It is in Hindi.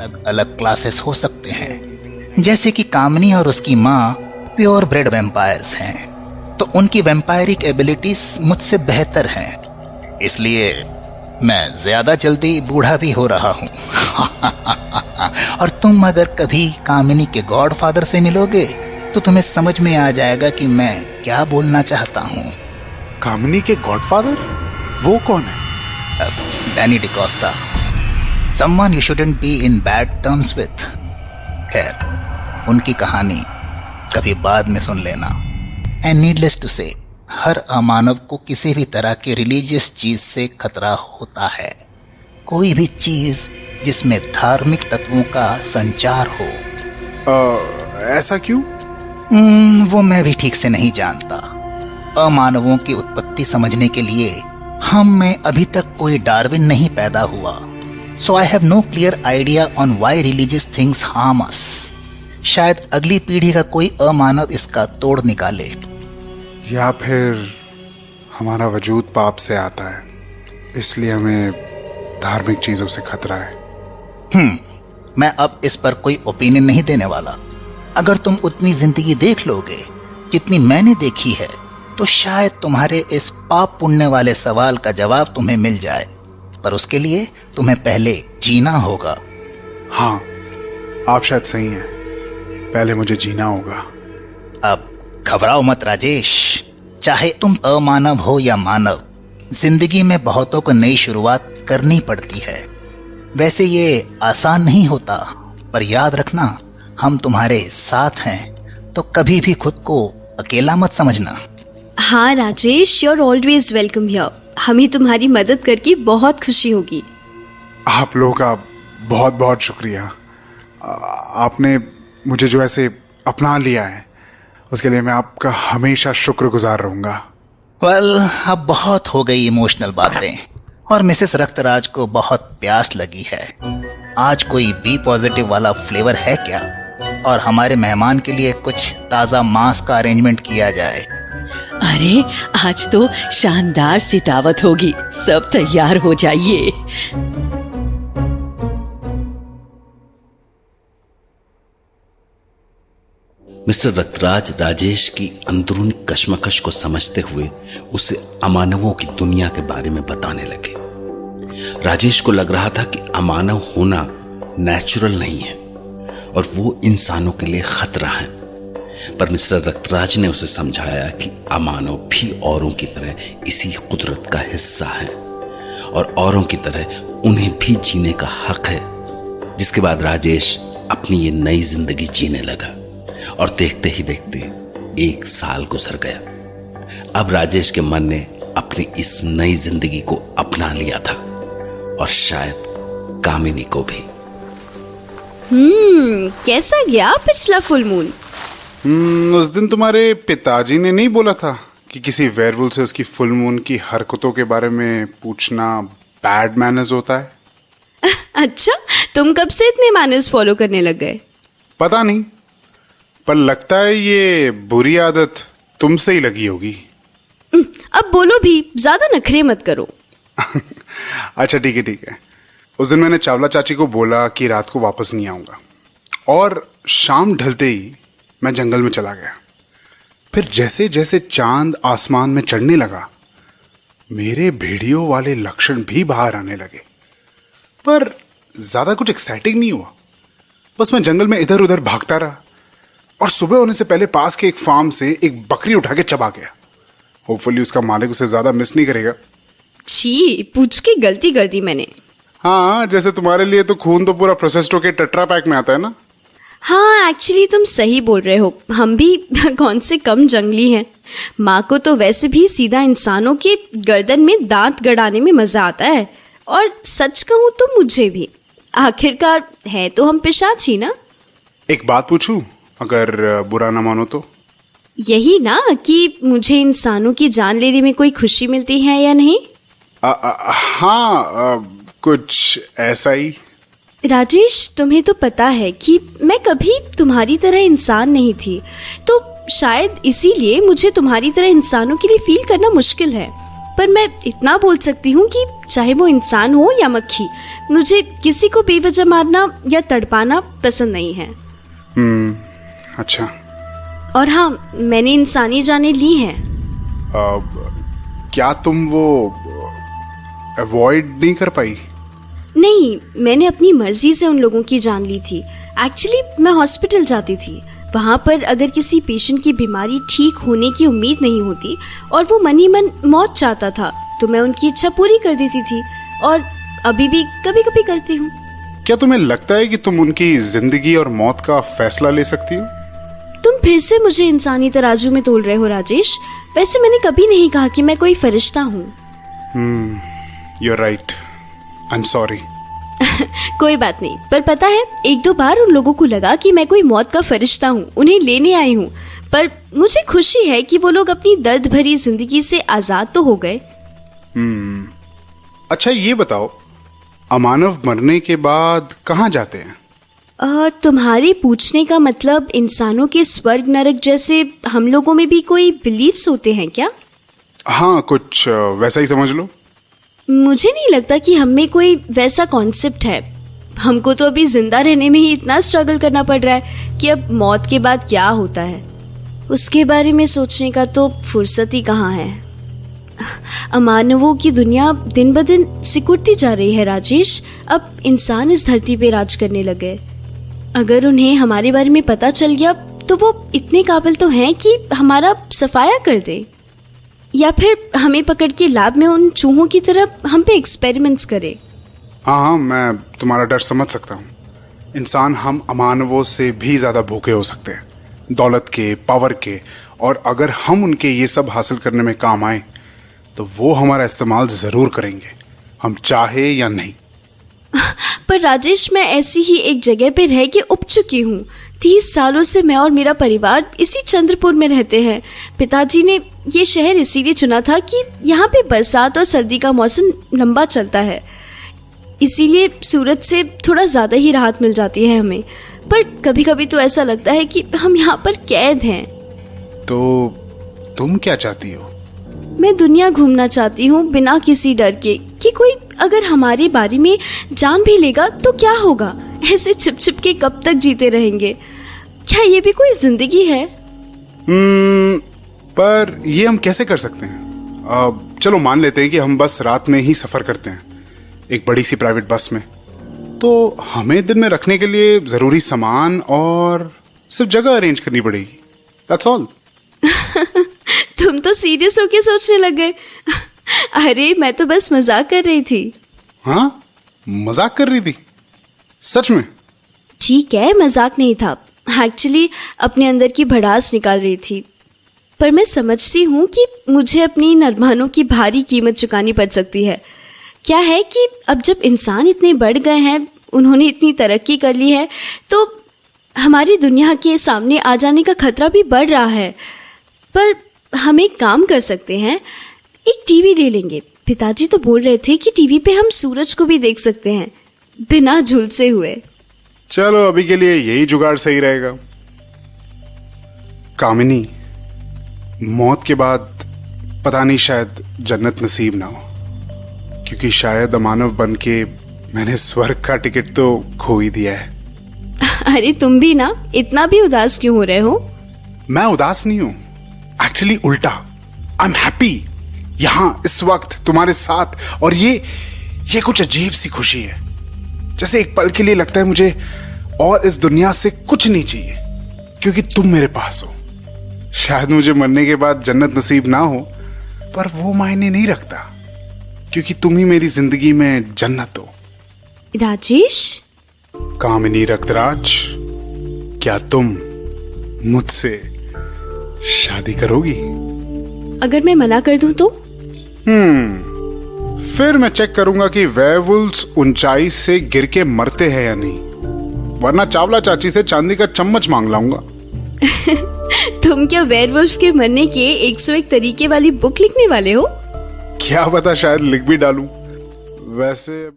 अलग अलग क्लासेस हो सकते हैं। जैसे कि कामनी और उसकी माँ प्योर ब्रेड वैम्पायर्स हैं, तो उनकी वैम्पायरिक एबिलिटीज मुझसे बेहतर हैं, इसलिए मैं ज्यादा जल्दी बूढ़ा भी हो रहा हूँ। और तुम अगर कभी कामिनी के गॉडफादर से मिलोगे तो तुम्हें समझ में आ जाएगा कि मैं क्या बोलना चाहता हूँ। कामिनी के गॉडफादर? वो कौन है? Danny D'Costa, someone you shouldn't be in bad terms with। खैर, उनकी कहानी कभी बाद में सुन लेना। एंड नीडलेस टू से, हर अमानव को किसी भी तरह के रिलीजियस चीज से खतरा होता है। कोई भी चीज जिसमें धार्मिक तत्वों का संचार हो। ऐसा क्यों? वो मैं भी ठीक से नहीं जानता। अमानवों की उत्पत्ति समझने के लिए हम में अभी तक कोई डार्विन नहीं पैदा हुआ। So I have no clear idea on why religious things harm us. शायद अगली पीढ़ी का कोई अमानव इसका तोड़ निकाले। या फिर हमारा वजूद पाप से आता है, इसलिए हमें धार्मिक चीजों से खतरा है। मैं अब इस पर कोई ओपिनियन नहीं देने वाला। अगर तुम उतनी जिंदगी देख लोगे जितनी मैंने देखी है, तो शायद तुम्हारे इस पाप पुण्य वाले सवाल का जवाब तुम्हें मिल जाए, पर उसके लिए तुम्हें पहले जीना होगा। हाँ, आप शायद सही हैं, पहले मुझे जीना होगा। अब घबराओ मत राजेश, चाहे तुम अमानव हो या मानव, जिंदगी में बहुतों को नई शुरुआत करनी पड़ती है। वैसे ये आसान नहीं होता, पर याद रखना, हम तुम्हारे साथ हैं, तो कभी भी खुद को अकेला मत समझना। हाँ Rajesh, you are always welcome here. हमें तुम्हारी मदद करके बहुत खुशी होगी। आप लोगों का बहुत बहुत शुक्रिया। आपने मुझे जो ऐसे अपना लिया है, उसके लिए मैं आपका हमेशा शुक्रगुजार रहूंगा। वेल, अब बहुत हो गई इमोशनल बातें, और मिसेस रक्तराज को बहुत प्यास लगी है। आज कोई बी पॉजिटिव वाला फ्लेवर है क्या? और हमारे मेहमान के लिए कुछ ताज़ा मांस का अरेंजमेंट किया जाए। अरे, आज तो शानदार सी दावत होगी, सब तैयार हो जाइए। मिस्टर रक्तराज राजेश की अंदरूनी कश्मकश को समझते हुए उसे अमानवों की दुनिया के बारे में बताने लगे। राजेश को लग रहा था कि अमानव होना नेचुरल नहीं है और वो इंसानों के लिए खतरा है, पर मिस्टर रक्तराज ने उसे समझाया कि अमानव भी औरों की तरह इसी कुदरत का हिस्सा है और औरों की तरह उन्हें भी जीने का हक है। जिसके बाद राजेश अपनी ये नई जिंदगी जीने लगा और देखते ही देखते 1 साल गुजर गया। अब राजेश के मन ने अपनी इस नई जिंदगी को अपना लिया था और शायद कामिनी को भी। कैसा गया पिछला फुल मून? उस दिन तुम्हारे पिताजी ने नहीं बोला था कि किसी वेयरवुल्फ से उसकी फुल मून की हरकतों के बारे में पूछना बैड मैनर्स होता है? अच्छा, तुम कब से इतने मैनर्स फॉलो करने लग गए? पता नहीं, पर लगता है ये बुरी आदत तुमसे ही लगी होगी। अब बोलो भी, ज्यादा नखरे मत करो। अच्छा ठीक है। उस दिन मैंने चावला चाची को बोला कि रात को वापस नहीं आऊंगा, और शाम ढलते ही मैं जंगल में चला गया। फिर जैसे जैसे चांद आसमान में चढ़ने लगा, मेरे भेड़ियों वाले लक्षण भी बाहर आने लगे, पर ज्यादा कुछ एक्साइटिंग नहीं हुआ। बस मैं जंगल में इधर उधर भागता रहा और सुबह होने से पहले पास के एक फार्म से एक बकरी उठा के चबा गया। होपफुली उसका मालिक उसे ज्यादा मिस नहीं करेगा। छी, पूछ के गलती कर दी मैंने। हाँ, जैसे तुम्हारे लिए तो खून तो पूरा प्रोसेस्ड होके टेट्रा पैक में आता है ना। हाँ, एक्चुअली तुम सही बोल रहे हो। हम भी कौन से कम जंगली हैं। माँ को तो वैसे भी सीधा इंसानों के गर्दन में दांत गड़ाने में मजा आता है, और सच कहूँ तो मुझे भी। आखिरकार है तो हम पिशाच ना। एक बात पूछूं, अगर बुरा ना मानो तो? यही ना कि मुझे इंसानों की जान लेने में कोई खुशी मिलती है या नहीं? हाँ, कुछ ऐसा ही। राजेश, तुम्हें तो पता है कि मैं कभी तुम्हारी तरह इंसान नहीं थी, तो शायद इसीलिए मुझे तुम्हारी तरह इंसानों के लिए फील करना मुश्किल है। पर मैं इतना बोल सकती हूँ कि चाहे वो इंसान हो या मक्खी, मुझे किसी को बेवजह मारना या तड़पाना पसंद नहीं है। अच्छा। और हाँ, मैंने इंसानी जानें ली हैं। क्या तुम वो अवॉइड नहीं कर पाई? नहीं, मैंने अपनी मर्जी से उन लोगों की जान ली थी। एक्चुअली मैं हॉस्पिटल जाती थी। वहाँ पर अगर किसी पेशेंट की बीमारी ठीक होने की उम्मीद नहीं होती और वो मन ही मन मौत चाहता था, तो मैं उनकी इच्छा पूरी कर देती थी, और अभी भी कभी कभी करती हूँ। क्या तुम्हें लगता है कि तुम उनकी जिंदगी और मौत का फैसला ले सकती हो? तुम फिर से मुझे इंसानी तराजू में तोल रहे हो राजेश। वैसे मैंने कभी नहीं कहा कि मैं कोई फरिश्ता हूँ। You're right. I'm sorry. कोई बात नहीं, पर पता है, एक दो बार उन लोगों को लगा कि मैं कोई मौत का फरिश्ता हूँ, उन्हें लेने आई हूँ। पर मुझे खुशी है कि वो लोग अपनी दर्द भरी जिंदगी से आजाद तो हो गए। अच्छा, ये बताओ, अमानव मरने के बाद कहाँ जाते हैं? तुम्हारे पूछने का मतलब इंसानों के स्वर्ग नरक जैसे हम लोगों में भी कोई बिलीफ्स होते हैं क्या? हाँ, कुछ वैसा ही समझ लो। मुझे नहीं लगता कि हम में कोई वैसा कॉन्सेप्ट है। हमको तो अभी जिंदा रहने में ही इतना स्ट्रगल करना पड़ रहा है कि अब मौत के बाद क्या होता है उसके बारे में सोचने का तो फुर्सत ही कहाँ है। अमानवों की दुनिया दिन ब दिन सिकुड़ती जा रही है राजेश। अब इंसान इस धरती पे राज करने लगे। अगर उन्हें हमारे बारे में पता चल गया तो वो इतने काबिल तो हैं कि हमारा सफाया कर दे, या फिर हमें पकड़ के लैब में उन चूहों की तरह हम पे एक्सपेरिमेंट्स करे। हाँ, मैं तुम्हारा डर समझ सकता हूँ। इंसान हम अमानवों से भी ज्यादा भूखे हो सकते हैं, दौलत के, पावर के, और अगर हम उनके ये सब हासिल करने में काम आए तो वो हमारा इस्तेमाल जरूर करेंगे, हम चाहे या नहीं। पर राजेश, मैं ऐसी ही एक जगह पे रह के उब चुकी हूँ। 30 सालों से मैं और मेरा परिवार इसी चंद्रपुर में रहते हैं। पिताजी ने ये शहर इसीलिए चुना था कि यहाँ पे बरसात और सर्दी का मौसम लंबा चलता है, इसीलिए सूरज से थोड़ा ज़्यादा ही राहत मिल जाती है हमें। पर कभी कभी तो ऐसा लगता है कि हम यहाँ पर कैद हैं। तो तुम क्या चाहती हो? मैं दुनिया घूमना चाहती हूँ बिना किसी डर के कि कोई अगर हमारे बारे में जान भी लेगा तो क्या होगा। ऐसे छिप छिप के कब तक जीते रहेंगे? क्या ये भी कोई जिंदगी है? पर ये हम कैसे कर सकते हैं? चलो मान लेते हैं कि हम बस रात में ही सफर करते हैं एक बड़ी सी प्राइवेट बस में, तो हमें दिन में रखने के लिए जरूरी सामान और सिर्फ जगह अरेंज करनी पड़ेगी। That's all. तुम तो सीरियस होके सोचने लग गए। अरे मैं तो बस मजाक कर रही थी। हाँ, मजाक कर रही थी? सच में? ठीक है, मजाक नहीं था। एक्चुअली अपने अंदर की भड़ास निकाल रही थी। पर मैं समझती हूँ कि मुझे अपनी नरमानों की भारी कीमत चुकानी पड़ सकती है। क्या है कि अब जब इंसान इतने बढ़ गए हैं, उन्होंने इतनी तरक्की कर ली है, तो हमारी दुनिया के सामने आ जाने का खतरा भी बढ़ रहा है। पर हम एक काम कर सकते हैं, एक टीवी ले लेंगे। पिताजी तो बोल रहे थे कि टीवी पे हम सूरज को भी देख सकते हैं बिना झुलसे हुए। चलो, अभी के लिए यही जुगाड़ सही रहेगा। कामिनी, मौत के बाद पता नहीं, शायद जन्नत नसीब ना हो, क्योंकि शायद अमानव बन के मैंने स्वर्ग का टिकट तो खो ही दिया है। अरे तुम भी ना, इतना भी उदास क्यों हो रहे हो? मैं उदास नहीं हूं, एक्चुअली उल्टा। आई एम हैप्पी यहां इस वक्त तुम्हारे साथ, और ये कुछ अजीब सी खुशी है। जैसे एक पल के लिए लगता है मुझे और इस दुनिया से कुछ नहीं चाहिए, क्योंकि तुम मेरे पास हो। शायद मुझे मरने के बाद जन्नत नसीब ना हो, पर वो मायने नहीं रखता, क्योंकि तुम ही मेरी जिंदगी में जन्नत हो। राजेश? कामिनी रक्तराज, क्या तुम मुझसे शादी करोगी? अगर मैं मना कर दूं तो? फिर मैं चेक करूंगा कि वेयरवुल्व्स ऊंचाई से गिर के मरते हैं या नहीं, वरना चावला चाची से चांदी का चम्मच मांग लाऊंगा। तुम क्या वेयरवुल्फ के मरने के 101 तरीके वाली बुक लिखने वाले हो? क्या पता, शायद लिख भी डालूं। वैसे